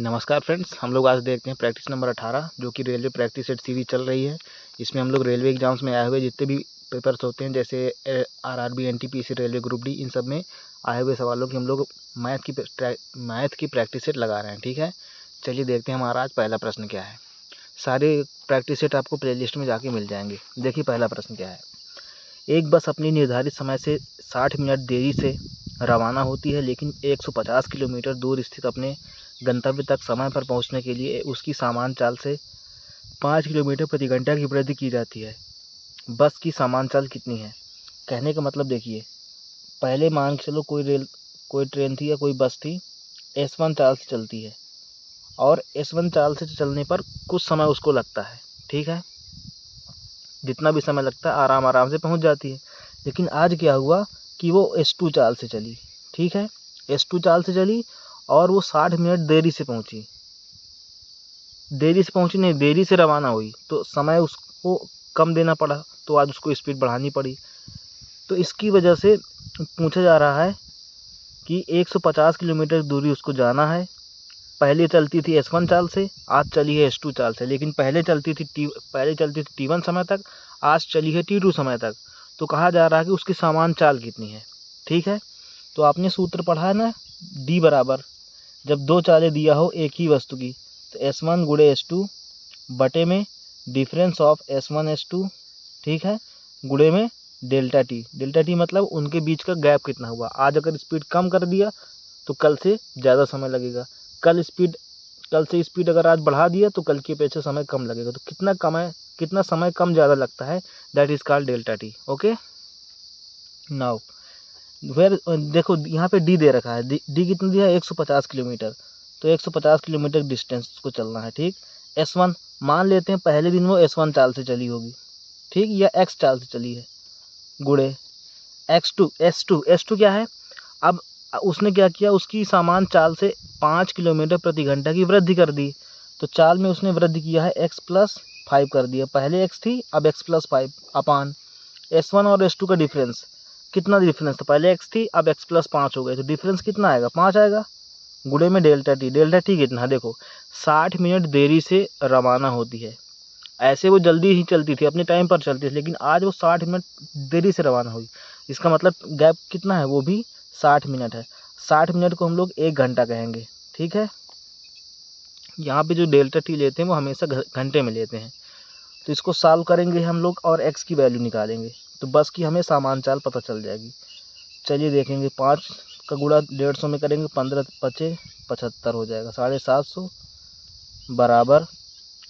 नमस्कार फ्रेंड्स, हम लोग आज देखते हैं प्रैक्टिस नंबर 18 जो कि रेलवे प्रैक्टिस सेट सीरीज चल रही है। इसमें हम लोग रेलवे एग्जाम्स में आए हुए जितने भी पेपर्स होते हैं जैसे RRB, NTPC, railway group D, इन सब में आए हुए सवालों की हम लोग मैथ की प्रैक्टिस सेट लगा रहे हैं। ठीक है, चलिए देखते हैं हमारा आज पहला प्रश्न क्या है। सारे प्रैक्टिस सेट आपको प्ले लिस्ट में जाके मिल जाएंगे। देखिए पहला प्रश्न क्या है। एक बस अपनी निर्धारित समय से 60 मिनट देरी से रवाना होती है, लेकिन 150 किलोमीटर दूर स्थित अपने गंतव्य तक समय पर पहुंचने के लिए उसकी सामान्य चाल से 5 किलोमीटर प्रति घंटा की वृद्धि की जाती है। बस की सामान्य चाल कितनी है? कहने का मतलब देखिए, पहले मान के चलो कोई ट्रेन थी या कोई बस थी, S1 चाल से चलती है और S1 चाल से चलने पर कुछ समय उसको लगता है। ठीक है, जितना भी समय लगता है आराम से पहुंच जाती है। लेकिन आज क्या हुआ कि वो S2 चाल से चली। ठीक है, S2 चाल से चली और वो 60 मिनट देरी से पहुंची नहीं, देरी से रवाना हुई, तो समय उसको कम देना पड़ा, तो आज उसको स्पीड बढ़ानी पड़ी। तो इसकी वजह से पूछा जा रहा है कि 150 किलोमीटर दूरी उसको जाना है। पहले चलती थी S1 चाल से, आज चली है S2 चाल से। लेकिन पहले चलती थी T1 समय तक, आज चली है T2 समय तक। तो कहा जा रहा है कि उसकी सामान्य चाल कितनी है। ठीक है, तो आपने सूत्र पढ़ा है ना, D बराबर, जब दो चालें दिया हो एक ही वस्तु की, तो S1 गुणे S2 बटे में डिफरेंस ऑफ S1 S2, ठीक है, गुणे में डेल्टा टी मतलब उनके बीच का गैप कितना हुआ। आज अगर स्पीड कम कर दिया तो कल से ज़्यादा समय लगेगा, कल से स्पीड अगर आज बढ़ा दिया तो कल की अपेक्षा समय कम लगेगा। तो कितना समय कम ज़्यादा लगता है, that is called delta T. Okay, now where देखो यहाँ पे डी दे रखा है, डी कितना दिया है, 150 किलोमीटर। तो 150 किलोमीटर डिस्टेंस को चलना है। ठीक, S1 मान लेते हैं पहले दिन वो S1 चाल से चली होगी, ठीक, या X चाल से चली है, गुणे S2 क्या है। अब उसने क्या किया, उसकी सामान्य चाल से 5 किलोमीटर प्रति घंटा की वृद्धि कर दी। तो चाल में उसने वृद्धि किया है x+5 कर दिया। पहले x थी, अब x+5 अपान S1 और S2 का डिफरेंस। कितना डिफरेंस था, पहले x थी, अब x+5 हो गए, तो डिफरेंस कितना आएगा, 5 आएगा, गुणे में डेल्टा टी कितना है, देखो 60 मिनट देरी से रवाना होती है। ऐसे वो जल्दी ही चलती थी, अपने टाइम पर चलती थी, लेकिन आज वो 60 मिनट देरी से रवाना हुई। इसका मतलब गैप कितना है, वो भी 60 मिनट है। 60 मिनट को हम लोग 1 घंटा कहेंगे। ठीक है, यहाँ पे जो डेल्टा टी लेते हैं वो हमेशा घंटे में लेते हैं। तो इसको सॉल्व करेंगे हम लोग और x की वैल्यू निकालेंगे, तो बस की हमें सामान्य चाल पता चल जाएगी। चलिए देखेंगे, 5 का गुणा 150 में करेंगे, 15 × 5 = 75 हो जाएगा, 750 बराबर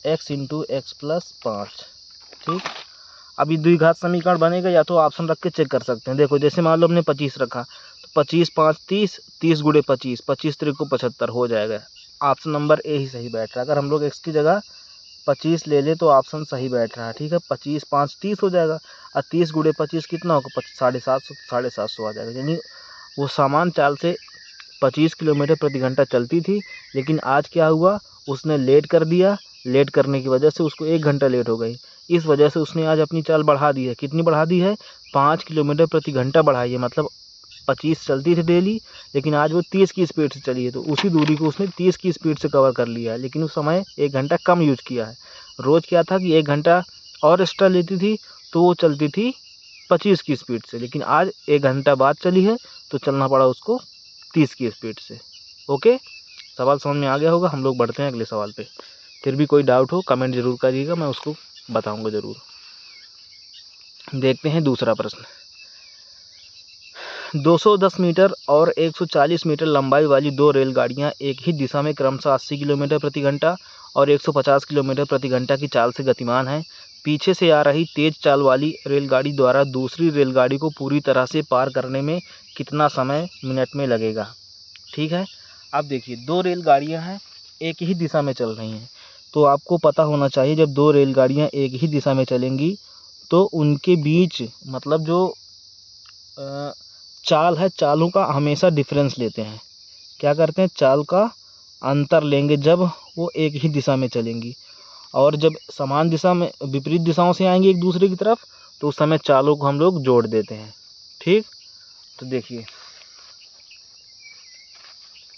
x × x+5। ठीक, अभी द्विघात समीकरण बनेगा, या तो ऑप्शन रख के चेक कर सकते हैं। देखो जैसे मान लो हमने 25 रखा, तो 25 × 5 = 30, 30 × 25, 25 × 3 = 75 हो जाएगा। ऑप्शन नंबर ए ही सही बैठ रहा है। अगर हम लोग x की जगह 25 ले ले तो ऑप्शन सही बैठ रहा है। ठीक है, 25 × 5 = 30 हो जाएगा, और 30 × 25 कितना होगा, 750 हो जाएगा। यानी वो सामान्य चाल से 25 किलोमीटर प्रति घंटा चलती थी, लेकिन आज क्या हुआ, उसने लेट कर दिया। लेट करने की वजह से उसको 1 घंटा लेट हो गई। इस वजह से उसने आज अपनी चाल बढ़ा दी है। कितनी बढ़ा दी है, 5 किलोमीटर प्रति घंटा बढ़ाई है। मतलब 25 चलती थी डेली, लेकिन आज वो 30 की स्पीड से चली है, तो उसी दूरी को उसने 30 की स्पीड से कवर कर लिया है, लेकिन उस समय 1 घंटा कम यूज किया है। रोज़ क्या था कि 1 घंटा और एक्स्ट्रा लेती थी, तो वो चलती थी 25 की स्पीड से, लेकिन आज 1 घंटा बाद चली है तो चलना पड़ा उसको 30 की स्पीड से। ओके, सवाल समझ में आ गया होगा। हम लोग बढ़ते हैं अगले सवाल पे। फिर भी कोई डाउट हो कमेंट जरूर करिएगा, मैं उसको बताऊंगा ज़रूर। देखते हैं दूसरा प्रश्न। 210 मीटर और 140 मीटर लंबाई वाली 2 रेलगाड़ियां एक ही दिशा में क्रमशः 80 किलोमीटर प्रति घंटा और 150 किलोमीटर प्रति घंटा की चाल से गतिमान हैं। पीछे से आ रही तेज चाल वाली रेलगाड़ी द्वारा दूसरी रेलगाड़ी को पूरी तरह से पार करने में कितना समय मिनट में लगेगा। ठीक है, अब देखिए 2 रेलगाड़ियां हैं, एक ही दिशा में चल रही हैं, तो आपको पता होना चाहिए जब 2 रेलगाड़ियां एक ही दिशा में चलेंगी तो उनके बीच मतलब जो चाल है, चालों का हमेशा डिफरेंस लेते हैं। क्या करते हैं, चाल का अंतर लेंगे जब वो एक ही दिशा में चलेंगी, और जब समान दिशा में विपरीत दिशाओं से आएंगे एक दूसरे की तरफ, तो उस समय चालों को हम लोग जोड़ देते हैं। ठीक, तो देखिए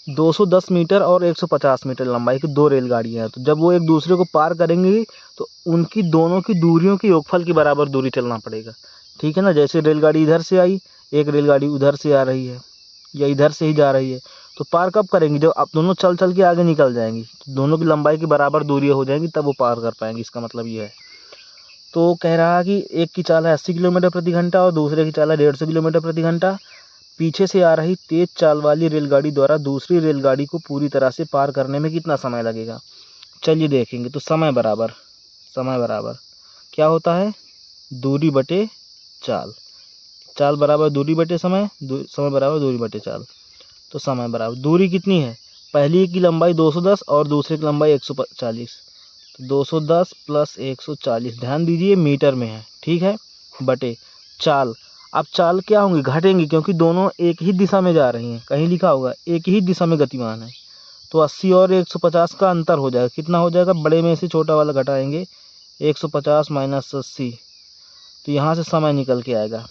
210 मीटर और 150 मीटर लंबाई की दो रेलगाड़ियाँ हैं। तो जब वो एक दूसरे को पार करेंगी तो उनकी दोनों की दूरियों के योगफल के बराबर दूरी चलना पड़ेगा, ठीक है ना। जैसे रेलगाड़ी इधर से आई, एक रेलगाड़ी उधर से आ रही है या इधर से ही जा रही है, तो पार कब करेंगी? जब आप दोनों चल चल के आगे निकल जाएंगी, तो दोनों की लंबाई की बराबर दूरी हो जाएंगी, तब वो पार कर पाएंगी। इसका मतलब ये है। तो कह रहा है कि एक की चाल है 80 किलोमीटर प्रति घंटा और दूसरे की चाल है 150 किलोमीटर प्रति घंटा। पीछे से आ रही तेज चाल वाली रेलगाड़ी द्वारा दूसरी रेलगाड़ी को पूरी तरह से पार करने में कितना समय लगेगा? चलिए देखेंगे। तो समय बराबर क्या होता है? दूरी बटे चाल। चाल बराबर दूरी बटे समय, समय बराबर दूरी बटे चाल। तो समय बराबर दूरी कितनी है? पहली की लंबाई 210 और दूसरे की लंबाई 140। तो 210 प्लस 140, ध्यान दीजिए मीटर में है, ठीक है, बटे चाल। अब चाल क्या होंगी? घटेंगी, क्योंकि दोनों एक ही दिशा में जा रही हैं। कहीं लिखा होगा एक ही दिशा में गतिमान है। तो 80 और 150 का अंतर हो जाएगा। कितना हो जाएगा? बड़े में से छोटा वाला घटाएंगे, 150 माइनस 80, तो यहाँ से समय निकल के आएगा।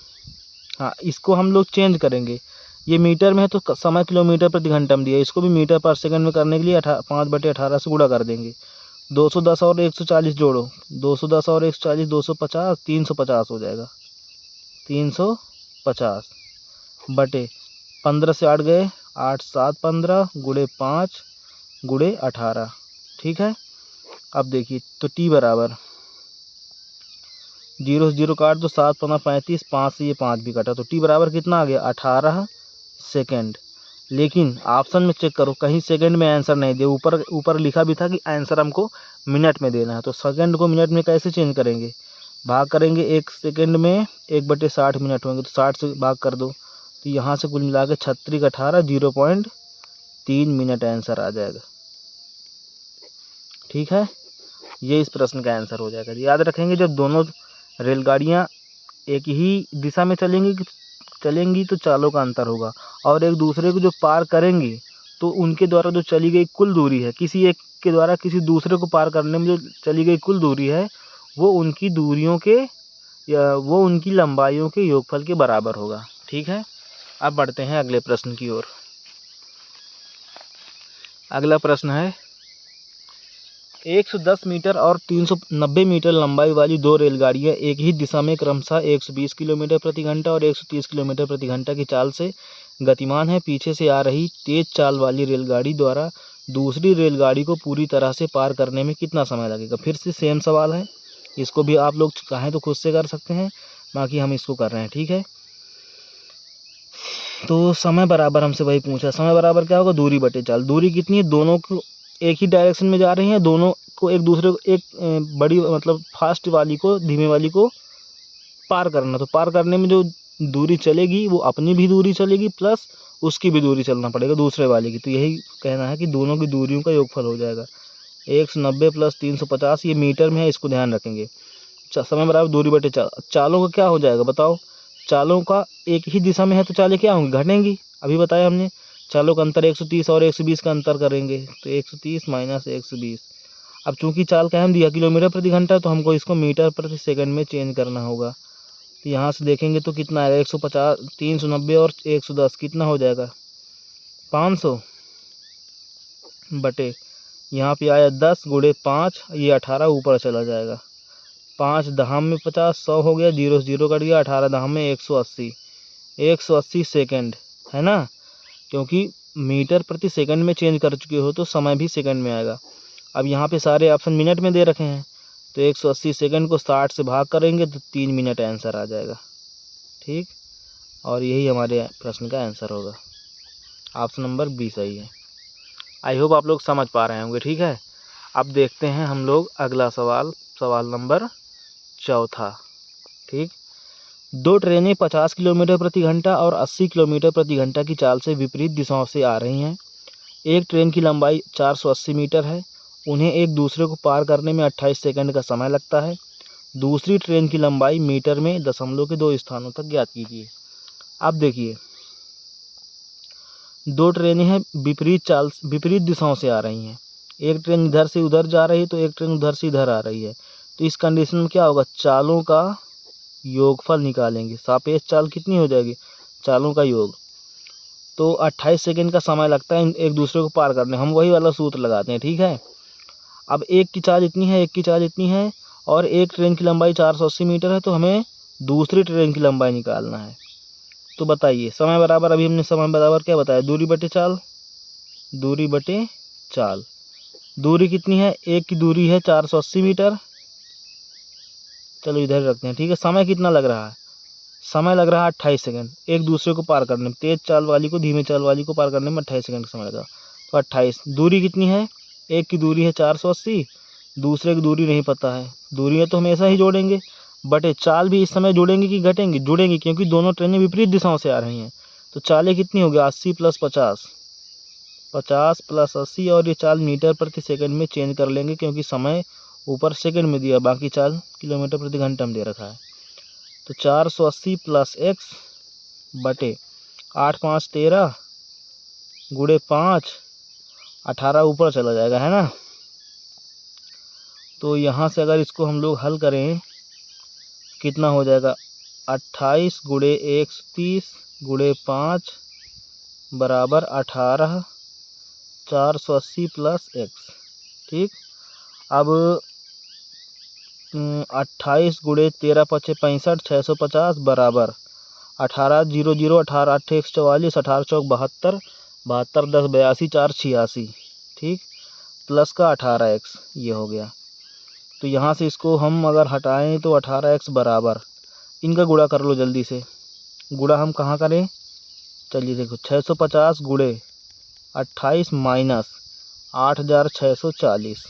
हाँ, इसको हम लोग चेंज करेंगे। ये मीटर में है तो समय किलोमीटर प्रति घंटा में दिया, इसको भी मीटर पर सेकंड में करने के लिए 5/18 से गुणा कर देंगे। 210 और 140 जोड़ो, 210 और 140 250, 350 हो जाएगा। 350 बटे 15 से 8 गए, 8 7 15 गुणे 5 गुणे 18, ठीक है। अब देखिए, तो टी बराबर 0 से 0 काट दो, 7 15 35, 5 से ये 5 भी कटा, तो टी बराबर कितना आ गया? 18 सेकेंड। लेकिन ऑप्शन में चेक करो, कहीं सेकंड में आंसर नहीं दे। ऊपर लिखा भी था कि आंसर हमको मिनट में देना है। तो सेकंड को मिनट में कैसे चेंज करेंगे? भाग करेंगे, 1 सेकंड में 1/60 मिनट होंगे, तो 60 से भाग कर दो, तो यहाँ से कुल मिला के 36 18 0.3 मिनट आंसर आ जाएगा, ठीक है। ये इस प्रश्न का आंसर हो जाएगा। याद रखेंगे, जब दोनों रेलगाड़ियाँ एक ही दिशा में चलेंगी तो चालों का अंतर होगा, और एक दूसरे को जो पार करेंगी तो उनके द्वारा जो चली गई कुल दूरी है, किसी एक के द्वारा किसी दूसरे को पार करने में जो चली गई कुल दूरी है, वो उनकी दूरियों के या वो उनकी लंबाइयों के योगफल के बराबर होगा, ठीक है। अब बढ़ते हैं अगले प्रश्न की ओर। अगला प्रश्न है, 110 मीटर और 390 मीटर लंबाई वाली दो रेलगाड़ियां एक ही दिशा में क्रमशः 120 किलोमीटर प्रति घंटा और 130 किलोमीटर प्रति घंटा की चाल से गतिमान है। पीछे से आ रही तेज चाल वाली रेलगाड़ी द्वारा दूसरी रेलगाड़ी को पूरी तरह से पार करने में कितना समय लगेगा? फिर से सेम सवाल है, इसको भी आप लोग चाहें तो खुद से कर सकते हैं, बाकी हम इसको कर रहे हैं, ठीक है। तो समय बराबर हमसे वही पूछा, समय बराबर क्या होगा? दूरी बटे चाल। दूरी कितनी है? दोनों को एक ही डायरेक्शन में जा रही हैं, दोनों को एक दूसरे को एक बड़ी मतलब फास्ट वाली को धीमे वाली को पार करना। तो पार करने में जो दूरी चलेगी वो अपनी भी दूरी चलेगी प्लस उसकी भी दूरी चलना पड़ेगा दूसरे वाले की। तो यही कहना है कि दोनों की दूरियों का योगफल हो जाएगा 190 प्लस 350। ये मीटर में है, इसको ध्यान रखेंगे। समय बराबर दूरी बटे चाल। चालों का क्या हो जाएगा बताओ? चालों का एक ही दिशा में है तो चालें क्या होंगी? घटेंगी। अभी बताया हमने, चालों का अंतर 130 और 120 का अंतर करेंगे, तो 130 माइनस 120। अब चूंकि चाल का हम दिया किलोमीटर प्रति घंटा, तो हमको इसको मीटर प्रति सेकंड में चेंज करना होगा। तो यहाँ से देखेंगे तो कितना आएगा? 150, 390 और 110 कितना हो जाएगा? 500 बटे यहाँ पे आया 10 गुणे 5, ये 18 ऊपर चला जाएगा। 5 दहाम में 50, 100 हो गया, 0 से 0 कट गया, 18 दहाम में 180, 180 सेकेंड, है ना। क्योंकि मीटर प्रति सेकंड में चेंज कर चुके हो तो समय भी सेकंड में आएगा। अब यहाँ पे सारे ऑप्शन मिनट में दे रखे हैं, तो 180 सेकंड को 60 से भाग करेंगे तो 3 मिनट आंसर आ जाएगा, ठीक। और यही हमारे प्रश्न का आंसर होगा। ऑप्शन नंबर बी सही है। आई होप आप लोग समझ पा रहे होंगे, ठीक है। अब देखते हैं हम लोग अगला सवाल, सवाल नंबर 4, ठीक। दो ट्रेनें 50 किलोमीटर प्रति घंटा और 80 किलोमीटर प्रति घंटा की चाल से विपरीत दिशाओं से आ रही हैं। एक ट्रेन की लंबाई 480 मीटर है। उन्हें एक दूसरे को पार करने में 28 सेकंड का समय लगता है। दूसरी ट्रेन की लंबाई मीटर में दशमलव के 2 स्थानों तक ज्ञात कीजिए। अब देखिए, दो ट्रेनें हैं विपरीत दिशाओं से आ रही हैं। एक ट्रेन इधर से उधर जा रही है तो एक ट्रेन उधर से इधर आ रही है। तो इस कंडीशन में क्या होगा? चालों का योगफल निकालेंगे। सापेक्ष चाल कितनी हो जाएगी? चालों का योग। तो 28 सेकंड का समय लगता है एक दूसरे को पार करने। हम वही वाला सूत्र लगाते हैं, ठीक है। अब एक की चाल इतनी है, एक की चाल इतनी है और एक ट्रेन की लंबाई 480 मीटर है, तो हमें दूसरी ट्रेन की लंबाई निकालना है। तो बताइए समय बराबर, अभी हमने समय बराबर क्या बताया, दूरी बटे चाल, दूरी बटे चाल। दूरी कितनी है, एक की दूरी है 480 मीटर, चलो इधर रखते हैं, ठीक है। समय कितना लग रहा है, समय लग रहा है 28 सेकंड एक दूसरे को पार करने में। तेज चाल वाली को धीमे चाल वाली को पार करने में 28 सेकंड का समय लगा। तो 28, दूरी कितनी है, एक की दूरी है 480, दूसरे की दूरी नहीं पता है, दूरी है तो हमेशा ही जोड़ेंगे, बटे चाल भी इस समय जोड़ेंगे कि घटेंगे, जुड़ेंगे, क्योंकि दोनों ट्रेनें विपरीत दिशाओं से आ रही हैं। तो चालें कितनी हो गई, 80 + 50, 50 + 80, और ये चाल मीटर प्रति सेकंड में चेंज कर लेंगे क्योंकि समय ऊपर सेकंड में दिया, बाकी चाल किलोमीटर प्रति घंटा में दे रखा है। तो 480 + x बटे 8 × 5 = 13 गुणे 5, 18 ऊपर चला जाएगा, है ना। तो यहाँ से अगर इसको हम लोग हल करें कितना हो जाएगा, 28 × 130 गुणे 5 बराबर 18, 480 + x, ठीक। अब 28 × 13 × 5 = 65, 650 बराबर 18, 0 0, 18 8 1 44, 18 4 72, 72 10 82, 4 86, ठीक, प्लस का 18x, ये हो गया। तो यहाँ से इसको हम अगर हटाएं तो 18x बराबर, इनका गुणा कर लो जल्दी से। गुणा हम कहाँ करें, चलिए देखो, 650 गुणे 28 माइनस 8640,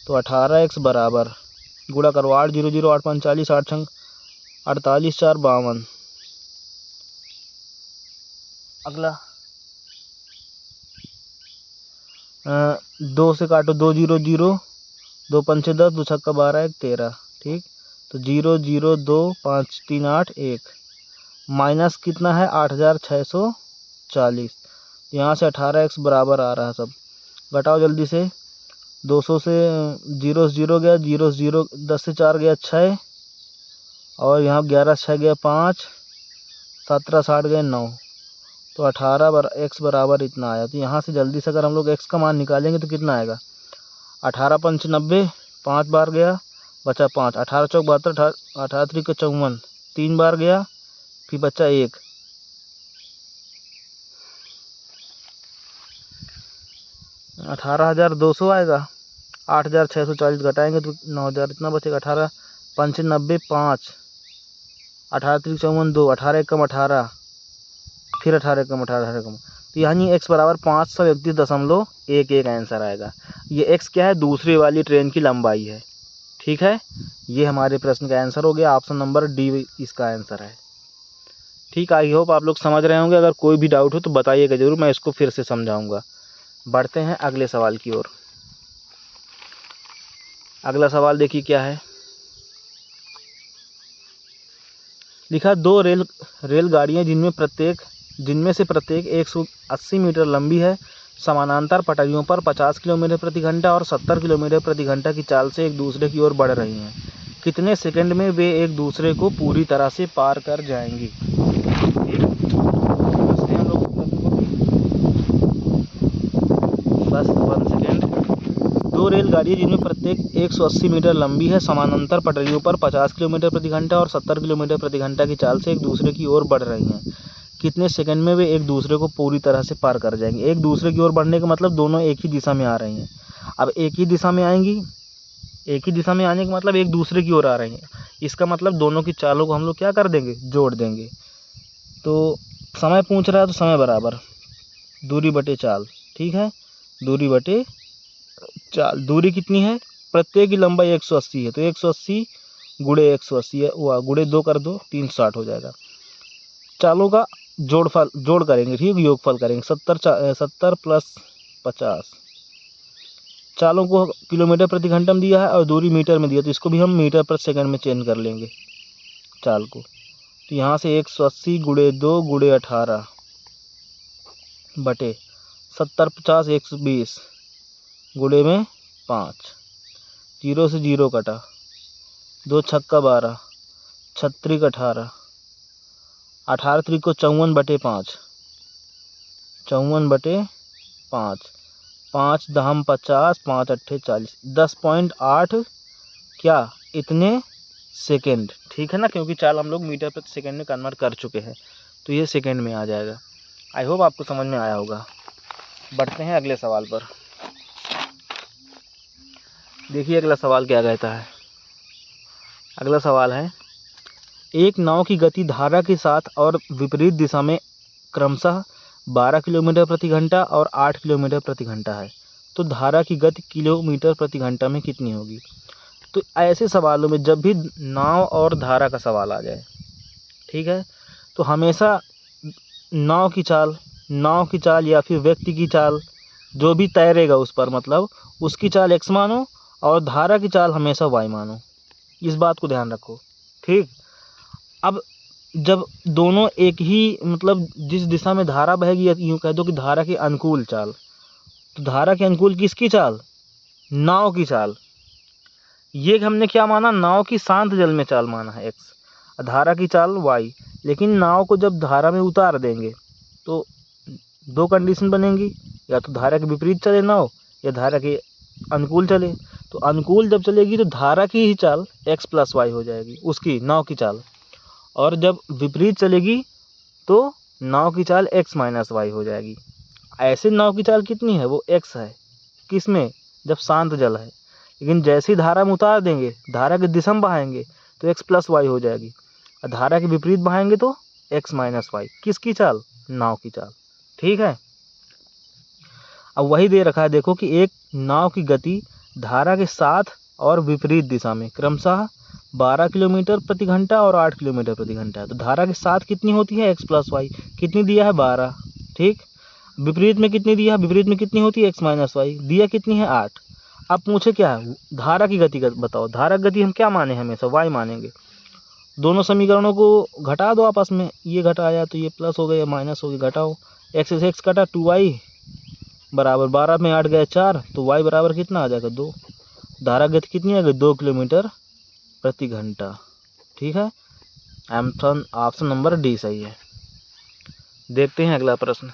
तो 18x बराबर, गुणा करो, 8 0 0, 8 5 40, 8 6 48, 4 52। अगला 2 से काटो, 2 0 0, 2 5 10, 2 6 12, 1 13, ठीक। तो 0 0 2 5 3 8 1, माइनस कितना है 8640, यहाँ से 18x बराबर आ रहा है। सब घटाओ जल्दी से, 200 से 0 0 गया, 0 0 10 से 4 गया 6, और यहाँ 11 6 गया 5, 17 60 गए 9, तो 18x बराबर इतना आया। तो यहाँ से जल्दी से अगर हम लोग x का मान निकालेंगे तो कितना आएगा, 18 5 90, 5 बार गया, बचा 5, 18 4 72, 18 3 54, 3 बार गया, फिर बचा 1, 18,200 आएगा। 8,640 घटाएंगे तो 9,000 इतना बचेगा। 18 5 90, 5, 18 3 54 2, 18 1 कम 18, फिर 18 कम 18, 18 कम, तो यानी x बराबर 531.11 आंसर आएगा। ये x क्या है, दूसरी वाली ट्रेन की लंबाई है, ठीक है। ये हमारे प्रश्न का आंसर हो गया, ऑप्शन नंबर डी इसका आंसर है, ठीक। आई होप आप लोग समझ रहे होंगे। अगर कोई भी डाउट हो तो बताइएगा ज़रूर, मैं इसको फिर से समझाऊंगा। बढ़ते हैं अगले सवाल की ओर। अगला सवाल देखिए क्या है, लिखा 2 रेलगाड़ियाँ जिनमें से प्रत्येक 180 मीटर लंबी है, समानांतर पटरियों पर 50 किलोमीटर प्रति घंटा और 70 किलोमीटर प्रति घंटा की चाल से एक दूसरे की ओर बढ़ रही हैं। कितने सेकंड में वे एक दूसरे को पूरी तरह से पार कर जाएंगी। समझते हैं लोग बस 1 सेकेंड। 2 रेलगाड़ियाँ जिनमें प्रत्येक 180 मीटर लंबी है, समानांतर पटरियों पर 50 किलोमीटर प्रति घंटा और 70 किलोमीटर प्रति घंटा की चाल से एक दूसरे की ओर बढ़ रही हैं। कितने सेकंड में वे एक दूसरे को पूरी तरह से पार कर जाएंगे। एक दूसरे की ओर बढ़ने का मतलब दोनों एक ही दिशा में आ रही हैं। अब एक ही दिशा में आएंगी, एक ही दिशा में आने का मतलब एक दूसरे की ओर आ रही हैं, इसका मतलब दोनों की चालों को हम लोग क्या कर देंगे, जोड़ देंगे। तो समय पूछ रहा है तो समय बराबर दूरी बटे चाल, ठीक है, दूरी बटे चाल। दूरी कितनी है, प्रत्येक की लंबाई 180 है, तो 180 गुणे 180 है, हुआ, गुणे 2 कर दो, 360 हो जाएगा। चालों का जोड़ करेंगे, ठीक, योगफल करेंगे। 70 + 50, चालों को किलोमीटर प्रति घंटा में दिया है और दूरी मीटर में दिया, तो इसको भी हम मीटर प्रति सेकंड में चेंज कर लेंगे चाल को। तो यहाँ से 180 गुणे 2 गुणे 18 बटे 70 50 120 गुणे में 5, 0 से 0 कटा, 2 छक्का 12, 36 18, 18 3 को 54 बटे 5, 54/5, 5 दहम 50, 5 अट्ठे 40, 10.8 क्या इतने सेकेंड। ठीक है ना, क्योंकि चाल हम लोग मीटर प्रति सेकेंड में कन्वर्ट कर चुके हैं, तो ये सेकेंड में आ जाएगा। आई होप आपको समझ में आया होगा। बढ़ते हैं अगले सवाल पर। देखिए अगला सवाल क्या कहता है। अगला सवाल है, एक नाव की गति धारा के साथ और विपरीत दिशा में क्रमशः 12 किलोमीटर प्रति घंटा और 8 किलोमीटर प्रति घंटा है, तो धारा की गति किलोमीटर प्रति घंटा में कितनी होगी। तो ऐसे सवालों में जब भी नाव और धारा का सवाल आ जाए, ठीक है, तो हमेशा नाव की चाल या फिर व्यक्ति की चाल, जो भी तैरेगा उस पर, मतलब उसकी चाल x मानो और धारा की चाल हमेशा y मानो। इस बात को ध्यान रखो। ठीक, अब जब दोनों एक ही, मतलब जिस दिशा में धारा बहेगी, या यूँ कह दो कि धारा की अनुकूल चाल, तो धारा के अनुकूल किसकी चाल, नाव की चाल। ये हमने क्या माना, नाव की शांत जल में चाल माना है x, धारा की चाल y। लेकिन नाव को जब धारा में उतार देंगे तो दो कंडीशन बनेंगी, या तो धारा के विपरीत चले नाव, या धारा के अनुकूल चले। तो अनुकूल जब चलेगी तो धारा की ही चाल x + y हो जाएगी, उसकी नाव की चाल। और जब विपरीत चलेगी तो नाव की चाल x - y हो जाएगी। ऐसे नाव की चाल कितनी है, वो x है, किसमें, जब शांत जल है। लेकिन जैसे ही धारा में उतार देंगे, धारा के दिशा में बहाएंगे तो x + y हो जाएगी, और धारा के विपरीत बहाएंगे तो x - y। किसकी चाल, नाव की चाल। ठीक है, अब वही दे रखा है, देखो कि एक नाव की गति धारा के साथ और विपरीत दिशा में क्रमशः 12 किलोमीटर प्रति घंटा और 8 किलोमीटर प्रति घंटा है। तो धारा के साथ कितनी होती है, x + y। कितनी दिया है, 12। ठीक, विपरीत में कितनी दिया है, विपरीत में कितनी होती है, x - y। दिया कितनी है, 8। अब पूछे क्या है, धारा की गति बताओ। धारा की गति हम क्या माने, हमेशा y मानेंगे। दोनों समीकरणों को घटा दो आपस में, ये घटाया तो ये प्लस हो गया, या माइनस हो गया, घटाओ। x से x कटा, 2y बराबर 12 में 8 गए 4, तो y बराबर कितना आ जाएगा, 2। धारा गति कितनी आ गई, 2 किलोमीटर प्रति घंटा। ठीक है, ऑप्शन नंबर डी सही है। देखते हैं अगला प्रश्न।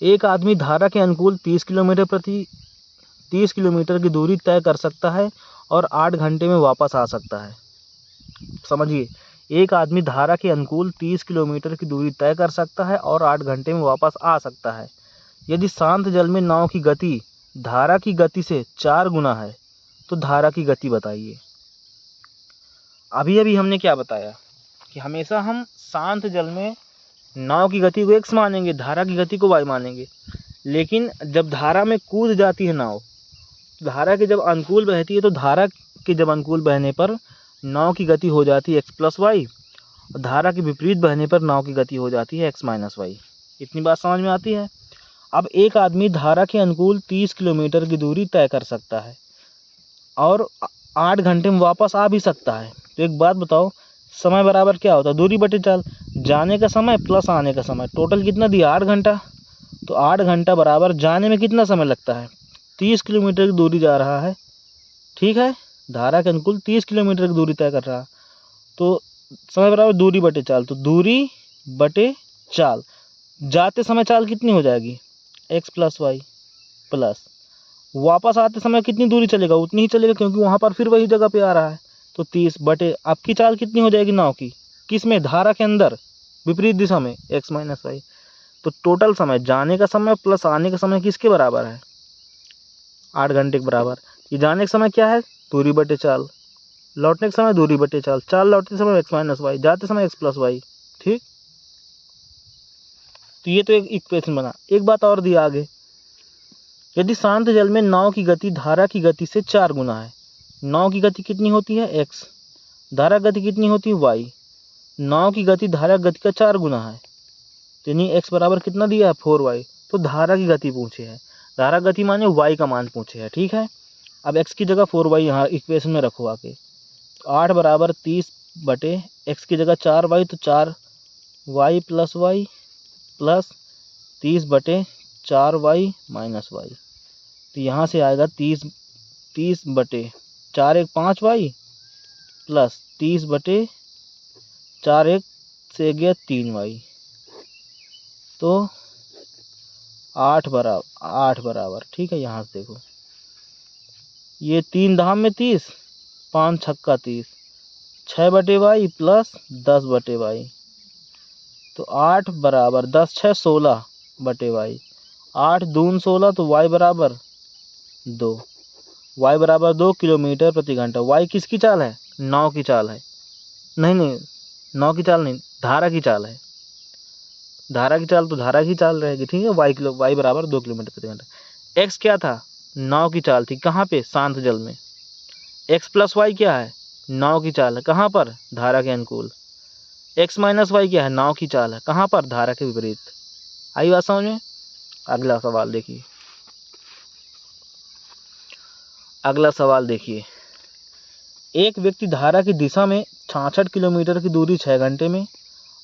एक आदमी धारा के अनुकूल 30 किलोमीटर की दूरी तय कर सकता है और 8 घंटे में वापस आ सकता है। समझिए, एक आदमी धारा के अनुकूल 30 किलोमीटर की दूरी तय कर सकता है और 8 घंटे में वापस आ सकता है। यदि शांत जल में नाव की गति धारा की गति से 4 गुना है, तो धारा की गति बताइए। अभी हमने क्या बताया कि हमेशा हम शांत जल में नाव की गति को x मानेंगे, धारा की गति को y मानेंगे। लेकिन जब धारा में कूद जाती है नाव, धारा के जब अनुकूल बहती है, तो धारा के जब अनुकूल बहने पर नाव की गति हो जाती है x + y, और धारा के विपरीत बहने पर नाव की गति हो जाती है x - y। इतनी बात समझ में आती है। अब एक आदमी धारा के अनुकूल 30 किलोमीटर की दूरी तय कर सकता है और 8 घंटे में वापस आ भी सकता है। तो एक बात बताओ, समय बराबर क्या होता है, दूरी बटे चाल। जाने का समय प्लस आने का समय, टोटल कितना दिया, 8 घंटा। तो 8 घंटा बराबर जाने में कितना समय लगता है, 30 किलोमीटर की दूरी जा रहा है। ठीक है, धारा के अनुकूल 30 किलोमीटर की दूरी तय कर रहा, तो समय बराबर दूरी बटे चाल। तो दूरी बटे चाल, जाते समय चाल कितनी हो जाएगी, x + y प्लस वापस आते समय कितनी दूरी चलेगा, उतनी ही चलेगा, क्योंकि वहाँ पर फिर वही जगह पे आ रहा है। तो 30 बटे आपकी चाल कितनी हो जाएगी नाव की, किस में, धारा के अंदर विपरीत दिशा में, x - y। तो टोटल समय, जाने का समय प्लस आने का समय किसके बराबर है, 8 घंटे के बराबर। ये जाने का समय क्या है, दूरी बटे चाल, लौटने का समय दूरी बटे चाल। चाल लौटते समय x - y, जाते समय x + y। ठीक, तो ये तो एक इक्वेशन बना। एक बात और दिया आगे, यदि शांत जल में नाव की गति धारा की गति से 4 गुना है, नाव की गति कितनी होती है, x, धारा गति कितनी होती है, y। नाव की गति धारा गति का 4 गुना है, यानी x बराबर कितना दिया है, 4y। तो धारा की गति पूछे है, धारा गति माने y का मान पूछे है। ठीक है, अब x की जगह 4y यहाँ इक्वेशन में रखो आके। 8 बराबर 30 बटे x की जगह 4y, तो 4y + y प्लस 30 बटे 4y - y। तो यहाँ से आएगा 30 बटे 4 1 5y प्लस 30 बटे 4 1 से गया 3y। तो 8 बराबर ठीक है। यहाँ से देखो, ये 3 धाम में 30, 5 छक्का 30, 6/22 प्लस 10/22, तो 8 बराबर 10 6 16/22, 8 दून 16, तो y बराबर 2, y बराबर 2 किलोमीटर प्रति घंटा। y किसकी चाल है? नाव की चाल है। नहीं, नाव की चाल नहीं, धारा की चाल है। धारा की चाल तो धारा की चाल रहेगी, ठीक है। y बराबर 2 किलोमीटर प्रति घंटा। x क्या था? नाव की चाल थी। कहाँ पे? शांत जल में। x प्लस वाई क्या है? नाव की चाल है। कहाँ पर? धारा के अनुकूल। x माइनस वाई क्या है? नाव की चाल है। कहाँ पर? धारा के विपरीत। आई बात समझ में? अगला सवाल देखिए, एक व्यक्ति धारा की दिशा में 66 किलोमीटर की दूरी 6 घंटे में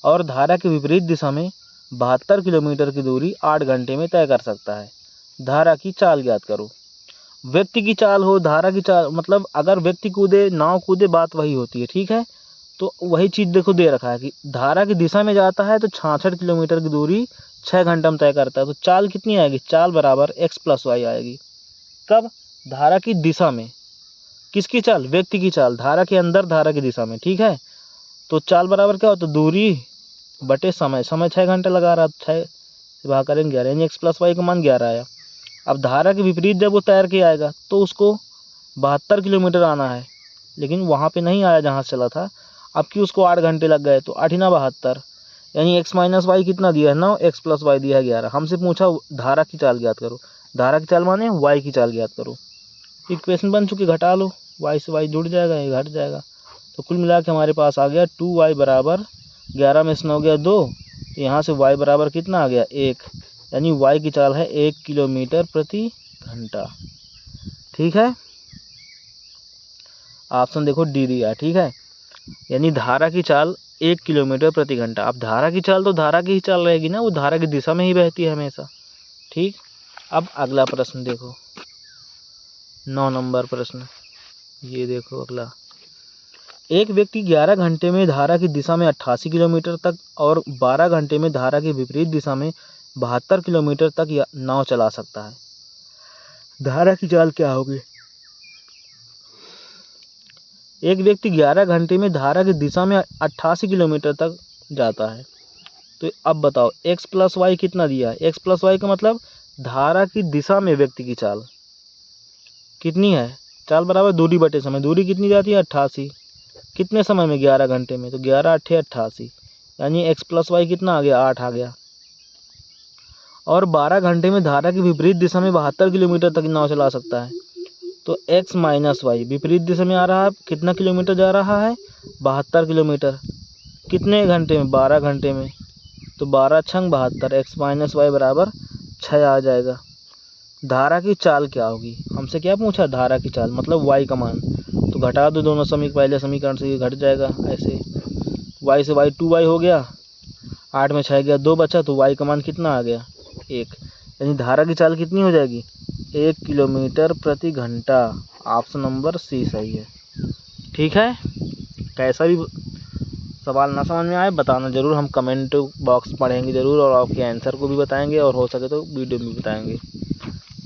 और धारा के विपरीत दिशा में 72 किलोमीटर की दूरी 8 घंटे में तय कर सकता है। धारा की चाल ज्ञात करो। व्यक्ति की चाल हो, धारा की चाल, मतलब अगर व्यक्ति कूदे, नाव कूदे, बात वही होती है, ठीक है। तो वही चीज़ देखो दे रखा है कि धारा की दिशा में जाता है तो 66 किलोमीटर की दूरी 6 घंटे में तय करता है। तो चाल कितनी आएगी? चाल बराबर x प्लस वाई आएगी। कब? धारा की दिशा में। किसकी चाल? व्यक्ति की चाल, धारा के अंदर, धारा की दिशा में, ठीक है। तो चाल बराबर क्या होता है? दूरी बटे समय। 6 घंटे लगा रहा, 6 से भाग करेंगे 11, यानी x प्लस वाई का मान 11 आया। अब धारा के विपरीत जब वो तैर के आएगा तो उसको 72 किलोमीटर आना है, लेकिन वहाँ पे नहीं आया जहाँ से चला था। अब कि उसको 8 घंटे लग गए, तो 8 × 72, यानी x माइनस वाई कितना दिया है? 9, x प्लस वाई दिया है 11। हमसे पूछा धारा की चाल ज्ञात करो। धारा की चाल माने y की चाल ज्ञात करो। इक्वेशन बन चुकी, घटा लो, y से y जुड़ जाएगा, ये घट जाएगा। तो कुल मिला के हमारे पास आ गया 2y बराबर 11 में से 9 गया 2, तो यहाँ से y बराबर कितना आ गया? 1, यानी y की चाल है 1 किलोमीटर प्रति घंटा, ठीक है। ऑप्शन देखो डी दिया है, ठीक है। यानी धारा की चाल 1 किलोमीटर प्रति घंटा। अब धारा की चाल तो धारा की ही चाल रहेगी ना, वो धारा की दिशा में ही बहती है हमेशा, ठीक। अब अगला प्रश्न देखो, 9 नंबर प्रश्न, ये देखो अगला। एक व्यक्ति 11 घंटे में धारा की दिशा में 88 किलोमीटर तक और 12 घंटे में धारा की विपरीत दिशा में 72 किलोमीटर तक नाव चला सकता है। धारा की चाल क्या होगी? एक व्यक्ति 11 घंटे में धारा की दिशा में 88 किलोमीटर तक जाता है। तो अब बताओ x प्लस वाई कितना दिया है? x प्लस वाई का मतलब धारा की दिशा में व्यक्ति की चाल कितनी है? चाल बराबर दूरी बटे समय। दूरी कितनी जाती है? 88। कितने समय में? 11 घंटे में। तो 11 × 8 = 88, यानी x प्लस वाई कितना आ गया? 8 आ गया। और 12 घंटे में धारा की विपरीत दिशा में 72 किलोमीटर तक नाव चला सकता है। तो x माइनस वाई विपरीत दिशा में आ रहा है, कितना किलोमीटर जा रहा है? 72 किलोमीटर। कितने घंटे में? 12 घंटे में। तो 12 × 72, x माइनस वाई बराबर 6 आ जाएगा। धारा की चाल क्या होगी? हमसे क्या पूछा? धारा की चाल, मतलब y का मान। तो घटा दो दोनों पहले समीकरण से, ये घट जाएगा ऐसे। y से y 2y हो गया, 8 में 6 गया, 2 बचा, तो y का मान कितना आ गया? 1। यानी धारा की चाल कितनी हो जाएगी? 1 किलोमीटर प्रति घंटा। ऑप्शन नंबर सी सही है, ठीक है। कैसा भी सवाल ना समझ में आए बताना ज़रूर, हम कमेंट बॉक्स पढ़ेंगे ज़रूर और आपके आंसर को भी बताएंगे और हो सके तो वीडियो में भी बताएंगे।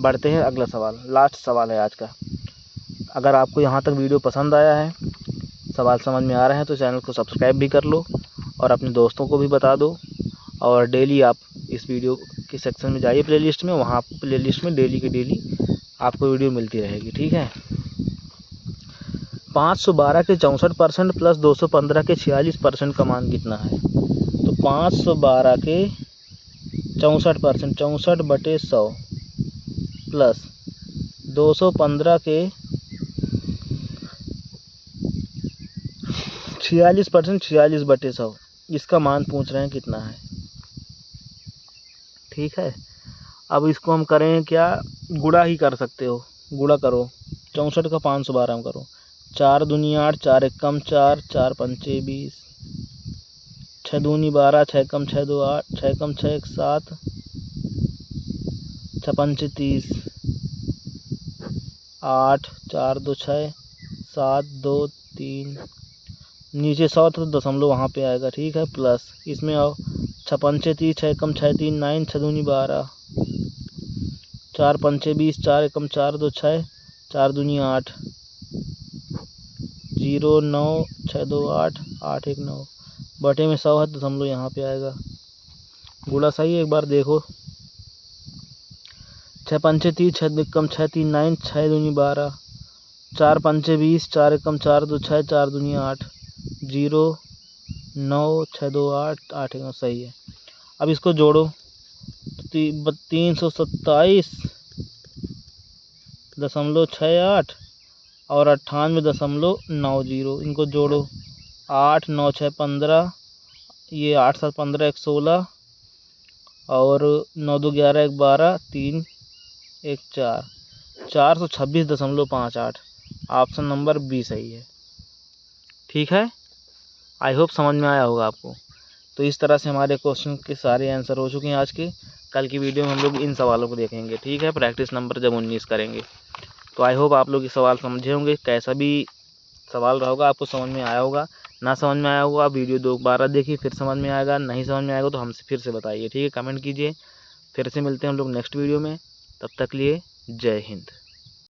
बढ़ते हैं अगला सवाल, लास्ट सवाल है आज का। अगर आपको यहाँ तक वीडियो पसंद आया है, सवाल समझ में आ रहे हैं, तो चैनल को सब्सक्राइब भी कर लो और अपने दोस्तों को भी बता दो। और डेली आप इस वीडियो के सेक्शन में जाइए प्लेलिस्ट में, वहाँ आपको प्लेलिस्ट में डेली की डेली आपको वीडियो मिलती रहेगी, ठीक है। 512 के 64% प्लस 215 के 46% का मान कितना है? तो 512 के 64%, 64/100 प्लस 215 के 46%, 46/100, इसका मान पूछ रहे हैं कितना है, ठीक है। अब इसको हम करें क्या? गुणा ही कर सकते हो, गुणा करो। 64 का 512 में करो, 4 दूनी 8, 4 एकम 4, 4 पंचे 20, 6 दूनी 12, 6 कम 6 2 8, 6 कम 6 1 7, 6 पंचे 30, 8, 4 2 6, 7 2 3, नीचे 100 तो दशमलव वहाँ पे आएगा, ठीक है। प्लस इसमें आओ 6 पंचे 30, 6 एकम 6 3 9, 6 दूनी 12, 4 पंचे 20, 4 एकम 4 2 6, 4 दूनी 8, 0 9 6 2 8, 8 1 9, बटे में 100 है दशमलव यहाँ पे आएगा। गुणा सही है, एक बार देखो। 6 पंचे 30, 6 एकम 6 3 9, 6 दूनी 12, 4 पंचे 20, 4 एकम 4 2 6, 4 दूनी 8, 0 9 6 2 8, 8 1 सही है। अब इसको जोड़ो, 327.68 और 98.90, इनको जोड़ो। 8 9 6 15, ये 8 7 15 1 16 और 9 2 11 1 12 3 1 4, 426.58। ऑप्शन नंबर बी सही है। ठीक है, आई होप समझ में आया होगा आपको। तो इस तरह से हमारे क्वेश्चन के सारे आंसर हो चुके हैं आज के। कल की वीडियो में हम लोग इन सवालों को देखेंगे। ठीक है, प्रैक्टिस नंबर जब 19 करेंगे। तो आई होप आप लोग ये सवाल समझे होंगे। कैसा भी सवाल रहा होगा आपको समझ में आया होगा। ना समझ में आया होगा वीडियो दोबारा देखिए, फिर समझ में आएगा। नहीं समझ में आएगा तो हमसे फिर से बताइए। ठीक है, कमेंट कीजिए। फिर से मिलते हैं हम लोग नेक्स्ट वीडियो में। तब तक लिए जय हिंद।